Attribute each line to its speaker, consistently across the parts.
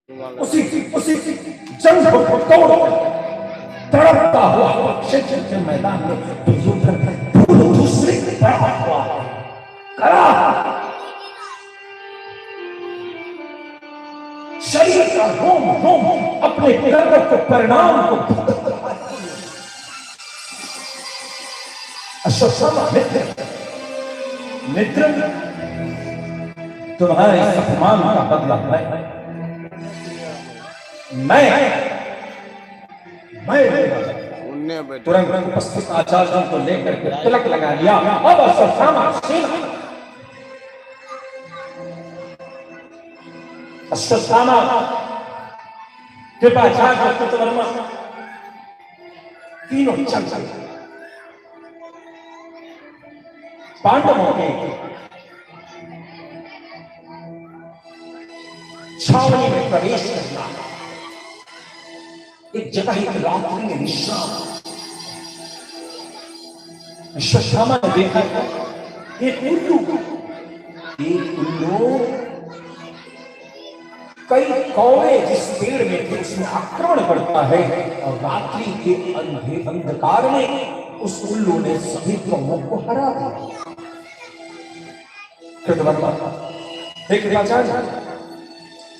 Speaker 1: उसी उसी जंग को तोड़ तड़पता हुआ क्षेत्र के मैदान में दुर्योधन दूसरे पड़ा हुआ करा शरीर का रोम रोम अपने कर्म के परिणाम को अश्वत्थामा मित्र तुम्हारे अपमान का बदला मैं तुरंत उपस्थित आचार्यों को लेकर के तिलक लगा लिया। अब अश्वत्थामा अश्वत्थामा कृपाचार्य कृतवर्मा तीनों चल पांडवों के छावनी में प्रवेश करना, एक जगह एक रात्रि में विश्राम। अश्वत्थामा ने देखा एक उल्लू कई कौवे जिस पेड़ में थे उसमें आक्रमण करता है और रात्रि के अंधकार में उस उल्लू ने सभी कौवों को हरा दिया।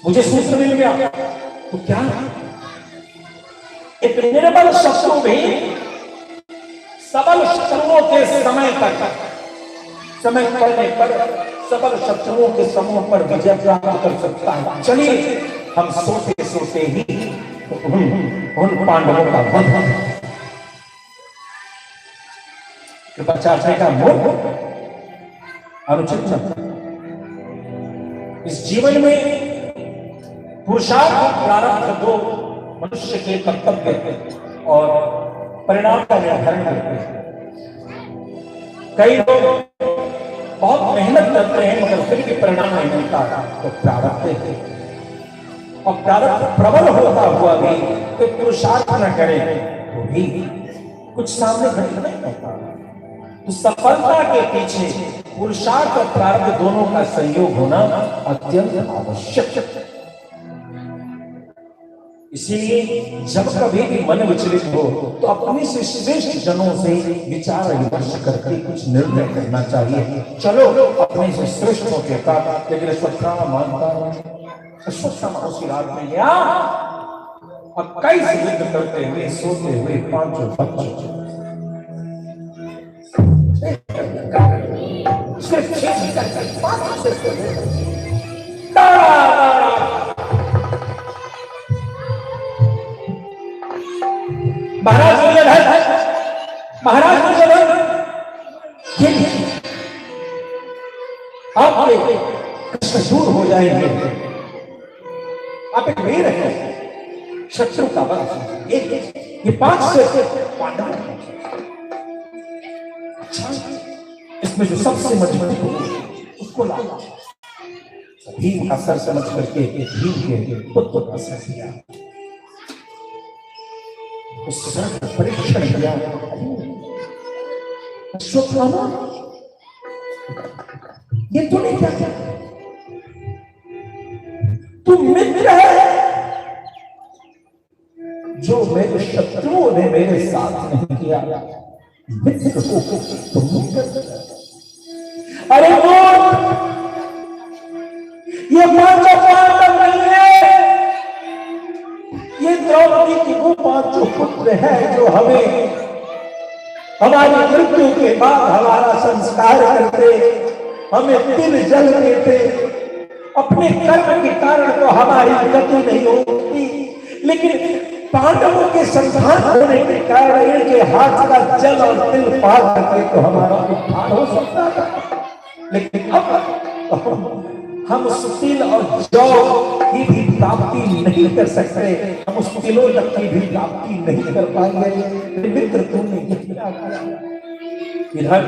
Speaker 1: मुझे सूत्र मिल गया तो क्या एक निर्बल शत्रु भी सबल शत्रुओं के समय करने पर सबल शत्रुओं के समूह पर विजय प्राप्त कर सकता है। चलिए हम सोते सोते ही उन पांडवों का वध कृपाचार्य का मोह अनुचित। इस जीवन में पुरुषार्थ प्रारब्ध दो मनुष्य के कर्तव्य और परिणाम का निर्धारण करते हैं। कई लोग बहुत मेहनत करते हैं मगर फिर भी परिणाम नहीं मिलता तो प्रारब्ध है, और प्रारब्ध प्रबल होता हुआ भी तो पुरुषार्थ न करे तो भी कुछ सामने घट नहीं पाता। तो सफलता के पीछे पुरुषार्थ और प्रारब्ध दोनों का संयोग होना अत्यंत आवश्यक। इसीलिए जब कभी भी मन विचलित हो तो अपने से श्रेष्ठ जनों से विचार विमर्श करके कुछ निर्णय करना चाहिए। चलो अपने से श्रेष्ठ हो के साथ लेकिन अश्वत्थामा मानता अश्वत्थामा उसी रात में गया और कई से युद्ध करते हुए सोते हुए पांचों बच्चों महाराज आपके कष्ट दूर हो जाएंगे। आप एक वीर हैं, शत्रु का वध ये 5 से पांडव इसमें जो सबसे मजबूत हो उसको ला भीम का सर समझ करके भीम के पुत्र का सर किया, उस सर का परीक्षण किया। अश्वत्थामा ये तूने क्या किया? तू मित्र है जो मेरे शत्रुओं ने मेरे साथ नहीं किया, मित्र को तुम मित्र। अरे ये पांचों पांडव नहीं है, ये द्रौपदी की वो पांचों पुत्र है जो हमें हमारी मृत्यु के बाद हमारा संस्कार करते, हमें तिल जल देते। अपने कर्म के कारण तो हमारी गति नहीं होती, लेकिन पांडवों के संतान होने के कारण इनके हाथ का जल और तिल पा करके तो हमारा उद्धार हो सकता था। लेकिन अब हम उस तिल और जौ की भी प्राप्ति नहीं कर सकते, हम उस तिलों तक की भी प्राप्ति नहीं कर पाएंगे। मित्र तुमने क्या किया? इधर